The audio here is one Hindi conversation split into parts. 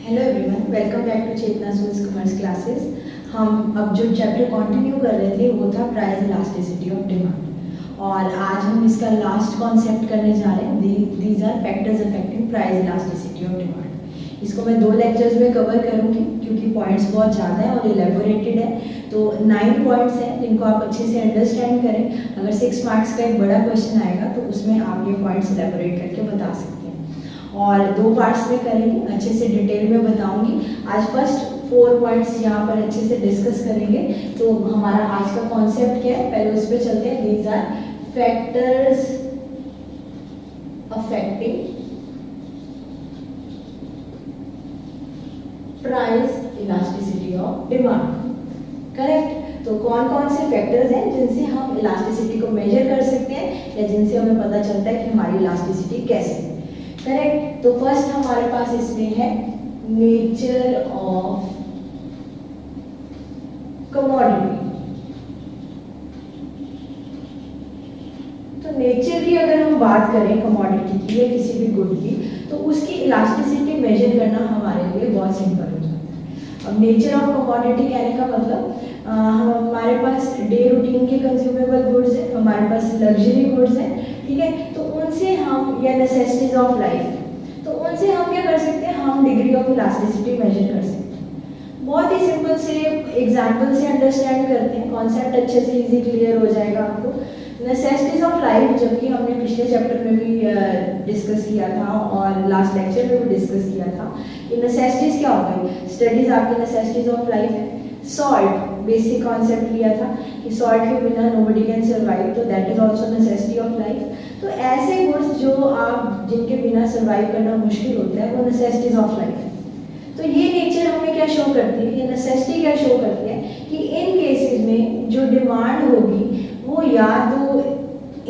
Hello everyone, welcome back to Chetna सूज कॉमर्स क्लासेस। हम अब जो चैप्टर कंटिन्यू कर रहे थे वो था प्राइस इलास्टिसिटी ऑफ डिमांड, और आज हम इसका लास्ट कॉन्सेप्ट करने जा रहे हैं। These are factors affecting price elasticity of demand. इसको मैं 2 लेक्चर्स में कवर करूंगी क्योंकि पॉइंट्स बहुत ज़्यादा है और एलेबोरेटेड है। तो 9 पॉइंट्स हैं जिनको आप अच्छे से अंडरस्टैंड करें। अगर 6 मार्क्स का एक बड़ा क्वेश्चन आएगा तो उसमें आप ये पॉइंट्स एलेबोरेट करके बता सकते हैं, और 2 पार्ट्स में करेंगे, अच्छे से डिटेल में बताऊंगी। आज फर्स्ट 4 पॉइंट्स यहाँ पर अच्छे से डिस्कस करेंगे। तो हमारा आज का कॉन्सेप्ट क्या है, पहले उस पर चलते हैं। These are factors affecting price elasticity of demand. Correct. तो कौन कौन से फैक्टर्स हैं जिनसे हम इलास्टिसिटी को मेजर कर सकते हैं या जिनसे हमें पता चलता है कि हमारी इलास्टिसिटी कैसे है। करेक्ट। तो फर्स्ट हमारे पास इसमें है नेचर ऑफ कमोडिटी। तो नेचर की अगर हम बात करें कमोडिटी की या किसी भी गुड की, तो उसकी इलास्टिसिटी मेजर करना हमारे लिए बहुत सिंपल हो जाता है। अब नेचर ऑफ कमोडिटी कहने का मतलब हमारे पास डे रूटीन के कंज्यूमेबल गुड्स है, हमारे पास लग्जरी गुड्स है, ठीक है। तो उनसे हम, या नेसेसिटीज ऑफ लाइफ, तो उनसे हम क्या कर सकते हैं, हम डिग्री ऑफ इलास्टिसिटी मेजर कर सकते हैं। बहुत ही सिंपल से एग्जांपल से अंडरस्टैंड करते हैं, कॉन्सेप्ट अच्छे से इजी क्लियर हो जाएगा आपको। नेसेसिटीज ऑफ लाइफ, जबकि हमने पिछले चैप्टर में भी डिस्कस किया था और लास्ट लेक्चर में भी डिस्कस किया था कि नेसेसिटीज क्या हो गई। स्टडीज आपकी नेसेसिटीज ऑफ लाइफ है। सॉल्ट, बेसिक कॉन्सेप्ट लिया था कि सॉल्ट के बिना नोबडी कैन सर्वाइव, तो that is also necessity of life. तो ऐसे गुड्स जो आप जिनके बिना सर्वाइव करना मुश्किल होता है वो नेसेसिटीज ऑफ लाइफ है। तो ये नेचर हमें क्या शो करती है, ये नेसेसिटी क्या शो करती है कि इन केसेस में जो डिमांड होगी वो या तो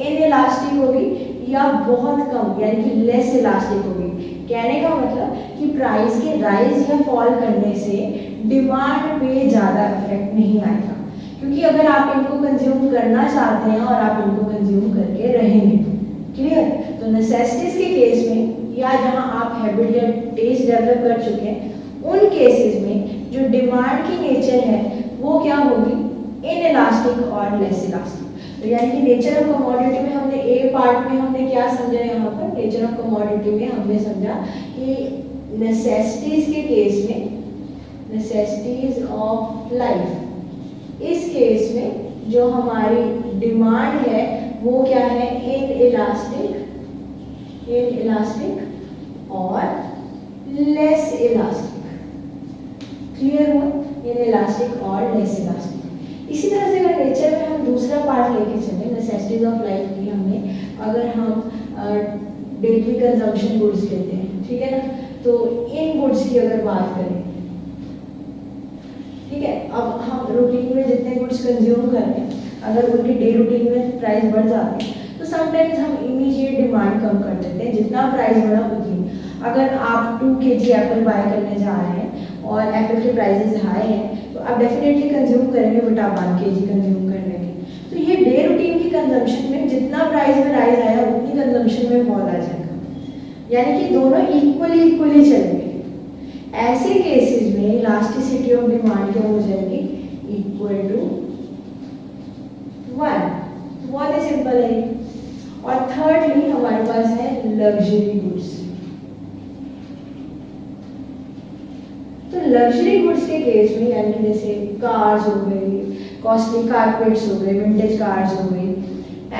इनइलास्टिक होगी या बहुत कम, यानी कि लेस इलास्टिक होगी। कहने का मतलब कि प्राइस के राइज या फॉल करने से डिमांड पे ज़्यादा इफेक्ट नहीं आएगा, क्योंकि अगर आप इनको कंज्यूम करना चाहते हैं और आप इनको कंज्यूम करके रहेंगे। क्लियर। तो नेसेसिटीज के केस में या जहां आप हैबिट या टेस्ट डेवलप कर चुके हैं, उन केसेस में जो डिमांड की नेचर है वो क्या होगी, इनइलास्टिक और लेस इलास्टिक। तो यानी कि नेचर ऑफ कमोडिटी में हमने ए पार्ट में हमने क्या समझा, यहाँ पर नेचर ऑफ कमोडिटी में हमने समझा कि नेसेसिटीज के केस में, नेसेसिटीज ऑफ लाइफ, इस केस में जो हमारी डिमांड है वो क्या है, इनइलास्टिक और लेस इलास्टिक। क्लियर हो, इनइलास्टिक और लेस इलास्टिक। इसी तरह से अगर नेचर में हम दूसरा पार्ट लेके चले, नेसेसिटीज ऑफ लाइफ की हमने, अगर हम डेली कंजम्पशन गुड्स लेते हैं, ठीक है ना, तो इन गुड्स की अगर बात करें, ठीक है, अब हम रूटीन में जितने गुड्स कंज्यूम करते हैं, अगर उनकी डे रूटीन में प्राइस बढ़ जाती है तो समटाइम्स हम इमीडिएट डिमांड कम कर देते हैं, जितना प्राइस बढ़ा उतनी। अगर आप 2 kg एप्पल बाय करने जा रहे हैं और एप्पल के प्राइसेस हाई हैं तो आप डेफिनेटली कंज्यूम करेंगे, बट आप 1 kg कंज्यूम कर लेंगे। तो ये डे रूटीन की कंजम्पशन में जितना प्राइस में राइज आया उतनी कंजम्पशन में फॉल आ जाएगा, यानी कि दोनों इक्वली चलेंगे। ऐसे केसेस में इलास्टिसिटी ऑफ डिमांड क्या हो जाएगी, इक्वल टू 1। बहुत ही सिंपल है। और थर्डली हमारे पास है लग्जरी गुड्स। तो लग्जरी गुड्स के केस में, यानी जैसे कार्स हो गई, कॉस्टली कारपेट्स हो गए, विंटेज कार्स हो गई,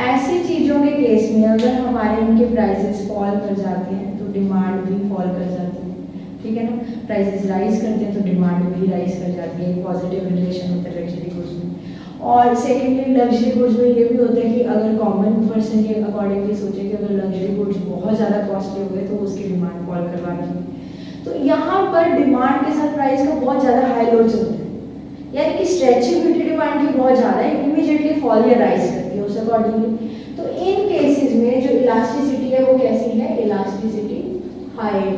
ऐसी चीज़ों के केस में अगर हमारे इनके प्राइसेस फॉल कर जाते हैं तो डिमांड भी फॉल कर जाती है, ठीक है ना। प्राइसेस राइज करते हैं तो डिमांड भी राइज कर जाती है, पॉजिटिव रिलेशन होता है लग्जरी गुड्स में। और सेकेंडली लग्जरी गुड्स में ये भी होता है कि अगर कॉमन पर्सन के अकॉर्डिंगली सोचे कि अगर लग्जरी गुड्स बहुत ज़्यादा कॉस्टली हो गए तो उसकी डिमांड फॉल करवानी है। तो यहाँ पर डिमांड के साथ प्राइस का बहुत ज़्यादा हाई लो चलता है, यानी कि स्ट्रेचेबिलिटी डिमांड की बहुत ज़्यादा है, इमीडिएटली फॉल या राइज करती है उस अकॉर्डिंगली। तो इन केसेस में जो इलास्टिसिटी है वो कैसी है, इलास्टिसिटी हाई,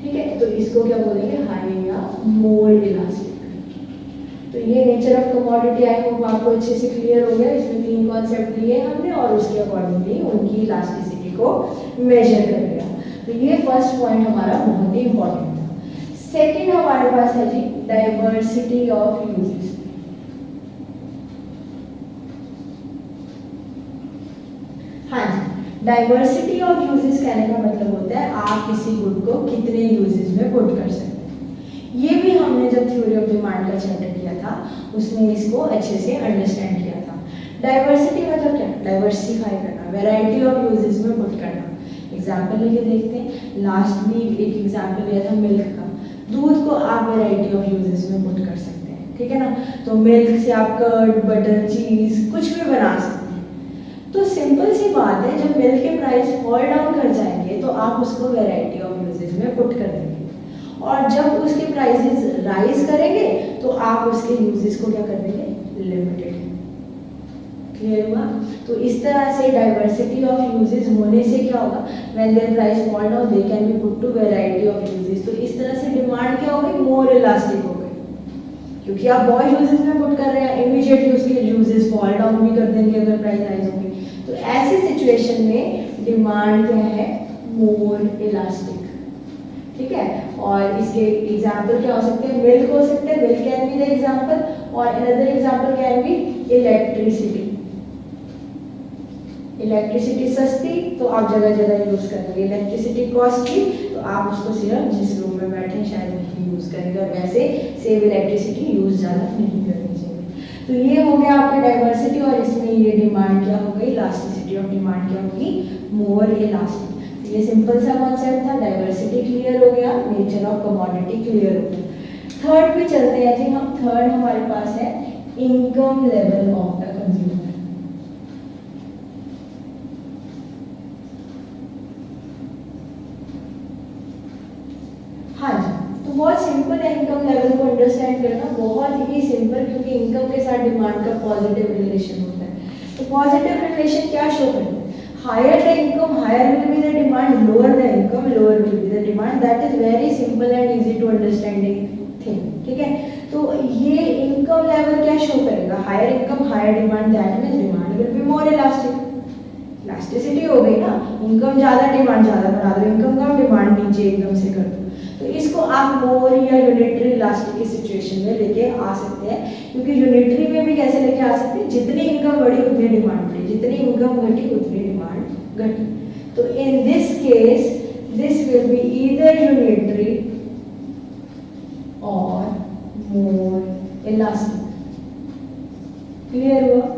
ठीक है। तो इसको क्या बोलेंगे, हाई या मोर इलास्टिक। तो ये nature of commodity I hope आपको अच्छे से क्लियर हो गया। इसमें 3 कॉन्सेप्ट लिए हमने और उसके अकॉर्डिंगली उनकी इलास्टिसिटी को मेजर कर लिया। तो ये फर्स्ट पॉइंट हमारा बहुत ही इंपॉर्टेंट था। सेकेंड हमारे पास है जी डाइवर्सिटी ऑफ यूजेस। हाँ जी, डाइवर्सिटी ऑफ यूजेस कहने का मतलब होता है आप किसी गुड को कितने यूजेस में पुट कर सकते हैं। ये भी हमने जब थ्योरी ऑफ डिमांड का चैप्टर किया था उसमें इसको अच्छे से अंडरस्टैंड किया था। डाइवर्सिटी मतलब क्या? डाइवर्सिफाई करना, वैरायटी ऑफ यूजेस में पुट करना। एग्जाम्पल लेके देखते हैं, लास्ट वीक एक एग्जाम्पल लिया था मिल्क का। दूध को आप वैरायटी ऑफ यूजेस में पुट कर सकते हैं, ठीक है ना। तो मिल्क से आप कर्ड, बटर, चीज कुछ भी बना सकते हैं। तो सिंपल सी बात है, जब मिल्क के प्राइस फॉल डाउन कर जाएंगे तो आप उसको वैरायटी ऑफ यूजेस में पुट कर देंगे, और जब उसके प्राइसेस राइज करेंगे तो आप उसके यूजेस को क्या कर देंगे? लिमिटेड। क्लियर हुआ? तो इस तरह से डाइवर्सिटी ऑफ यूजेस होने से क्या होगा? When their price fall down they can be put to variety of uses. तो इस तरह से डिमांड क्या हो गई? मोर इलास्टिक हो गई, क्योंकि आप बहुत यूजेस में पुट कर रहे हैं, इमीडिएटली उसके यूजेस फॉल डाउन भी कर देंगे अगर प्राइस राइज होगी। तो ऐसी सिचुएशन में डिमांड क्या है? मोर इलास्टिक, ठीक है। और इसके एग्जाम्पल क्या हो सकते हैं? मिल्क हो सकते हैं, milk can be the example, और another example can be electricity. Electricity सस्ती तो आप जगह जगह यूज करेंगे, इलेक्ट्रिसिटी कॉस्टली तो आप उसको सिर्फ जिस रूम में बैठे शायद वही यूज करेंगे, और वैसे सेव इलेक्ट्रिसिटी यूज ज़्यादा नहीं करनी चाहिए। तो ये हो गया आपका डाइवर्सिटी, और इसमें ये डिमांड क्या हो गई? इलास्टिसिटी ऑफ डिमांड क्या होगी? मोर इलास्टिक। तो ये सिंपल सा कॉन्सेप्ट था, डाइवर्सिटी क्लियर हो गया, नेचर ऑफ कमोडिटी क्लियर हो गया। थर्ड पे चलते हैं जी हम। थर्ड हमारे पास है income level of the consumer. हाँ जी, तो बहुत सिंपल है इनकम लेवल को अंडरस्टैंड करना, बहुत ही सिंपल, क्योंकि इनकम के साथ डिमांड का पॉजिटिव रिलेशन होता है। तो पॉजिटिव रिलेशन क्या शो करता है? Higher the income higher will be the demand, lower the income lower will be the demand. That is very simple and easy to understanding thing, ठीक है। तो ये इनकम लेवल क्या शो करेगा? Higher income higher demand, that means demand will be more elastic. Elasticity हो गई ना, इनकम ज़्यादा डिमांड ज़्यादा बना दो, इनकम कम डिमांड नीचे एकदम से कर दो। तो इसको आप मोर या यूनिटरी इलास्टिक की सिचुएशन में लेके आ सकते हैं, क्योंकि यूनिटरी में भी कैसे लेके आ सकते हैं? जितनी इनकम बढ़ी उतनी डिमांड बढ़ी, जितनी इनकम घटी उतनी डिमांड घटी। तो in this case this will be either unitary और मोर इलास्टिक। क्लियर हुआ?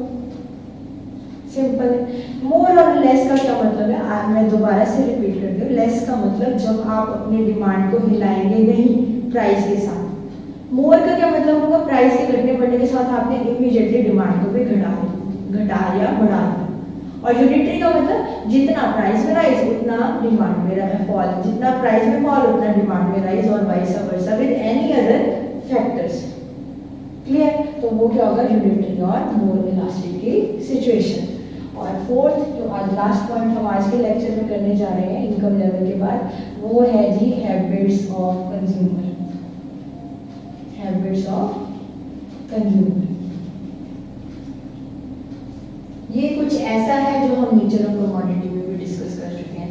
सिंपल है। मोर और लेस का क्या मतलब है? मैं दोबारा से रिपीट करती हूँ। लेस का मतलब जब आप अपनी डिमांड को हिलाएंगे नहीं प्राइस के साथ। मोर का क्या मतलब होगा? प्राइस के घटने बढ़ने के साथ आपने इमीडिएटली डिमांड को भी घटा या बढ़ा दिया। और यूनिटरी का मतलब जितना प्राइस में राइज उतना डिमांड में फॉल, जितना प्राइस में फॉल उतना डिमांड में राइज, और vice versa with any other factors. Clear? तो वो क्या होगा? यूनिटरी और मोर इलास्टिक की सिचुएशन। और फोर्थ जो आज लास्ट पॉइंट हम आज के लेक्चर में करने जा रहे हैं इनकम लेवल के बाद, वो है जी habits of consumer. Habits of consumer ये कुछ ऐसा है जो हम नेचर ऑफ कमोडिटी में भी डिस्कस कर चुके हैं।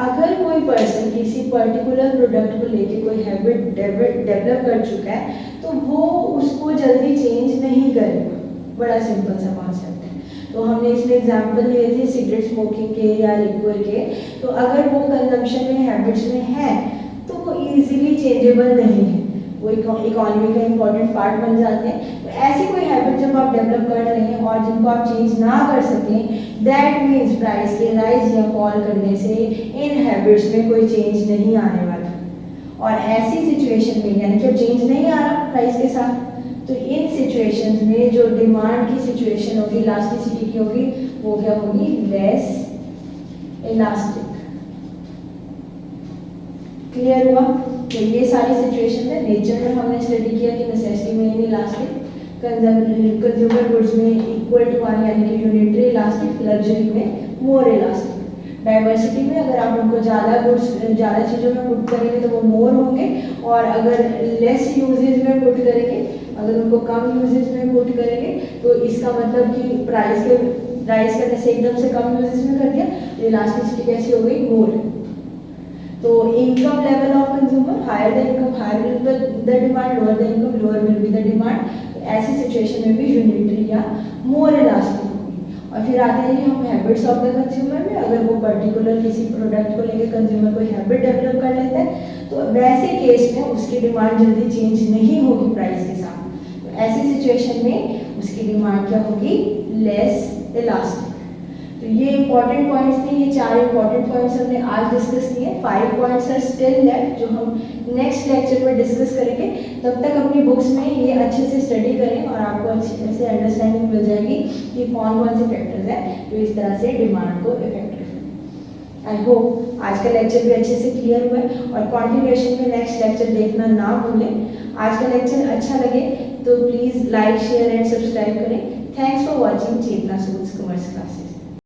अगर कोई पर्सन किसी पर्टिकुलर प्रोडक्ट को लेके कोई हैबिट डेवलप कर चुका है तो वो उसको जल्दी चेंज नहीं करेगा। बड़ा सिंपल सा कॉन्सेप्ट है। तो हमने इसमें एग्जांपल लिए थे सिगरेट स्मोकिंग के या लिक्विड के। तो अगर वो कंजम्पशन में हैबिट्स में है तो वो इजीली चेंजेबल नहीं है, वो इकोनॉमी का इंपॉर्टेंट पार्ट बन जाते हैं। तो ऐसी कोई हैबिट जब आप डेवलप कर रहे हैं और जिनको आप चेंज ना कर सकें, दैट मीन्स प्राइस के राइज या फॉल करने से इन हैबिट्स में कोई चेंज नहीं आने वाला। और ऐसी सिचुएशन में यानी कि अब चेंज नहीं आ रहा प्राइस के साथ, तो इन सिचुएशंस में जो डिमांड की सिचुएशन होगी, इलास्टिसिटी की होगी, वो क्या होगी? Less elastic. क्लियर हुआ? तो ये सारी सिचुएशन है। नेचर में हमने स्टडी किया कि नेसेसिटी में इलास्टिक, कंज्यूमर गुड्स में इक्वल टू वन यानी कि यूनिटरी इलास्टिक, लग्जरी में मोर इलास्टिक। डाइवर्सिटी में अगर आप उनको ज़्यादा गुड्स ज़्यादा चीज़ों में पुट करेंगे तो वो मोर होंगे, और अगर लेस यूजेज में पुट करेंगे, अगर उनको कम यूजेज में पुट करेंगे तो इसका मतलब कि प्राइस के राइज करने से एकदम से कम यूजेज में कर दिया तो इलास्टिसिटी कैसी हो गई? मोर। तो income level of consumer, higher the income higher will be the demand, lower the income lower will be the demand. ऐसी सिचुएशन में भी यूनिटरी या मोर इलास्टिक होगी। और फिर आते हैं हम हैबिट्स ऑफ द कंज्यूमर में। अगर वो पर्टिकुलर किसी प्रोडक्ट को लेकर कंज्यूमर कोई हैबिट डेवलप कर लेता है तो वैसे केस में उसकी डिमांड जल्दी चेंज नहीं होगी प्राइस के साथ। तो ऐसी सिचुएशन में उसकी डिमांड क्या होगी, लेस इलास्टिक। तो ये इंपॉर्टेंट पॉइंट्स थे, ये 4 इंपॉर्टेंट पॉइंट्स हमने आज डिस्कस किए। 5 पॉइंट्स आर स्टिल लेफ्ट जो हम नेक्स्ट लेक्चर में डिस्कस करेंगे। तब तक अपनी बुक्स में ये अच्छे से स्टडी करें और आपको अच्छे से अंडरस्टैंडिंग मिल जाएगी कि कौन कौन से फैक्टर्स हैं जो इस तरह से डिमांड को इफेक्ट करते हैं। आई होप आज का लेक्चर भी अच्छे से क्लियर हुआ है और कॉन्टिन्यूएशन में नेक्स्ट लेक्चर देखना ना भूलें। आज का लेक्चर अच्छा लगे तो please like share and subscribe करें। Thanks for watching Chetna schools commerce classes.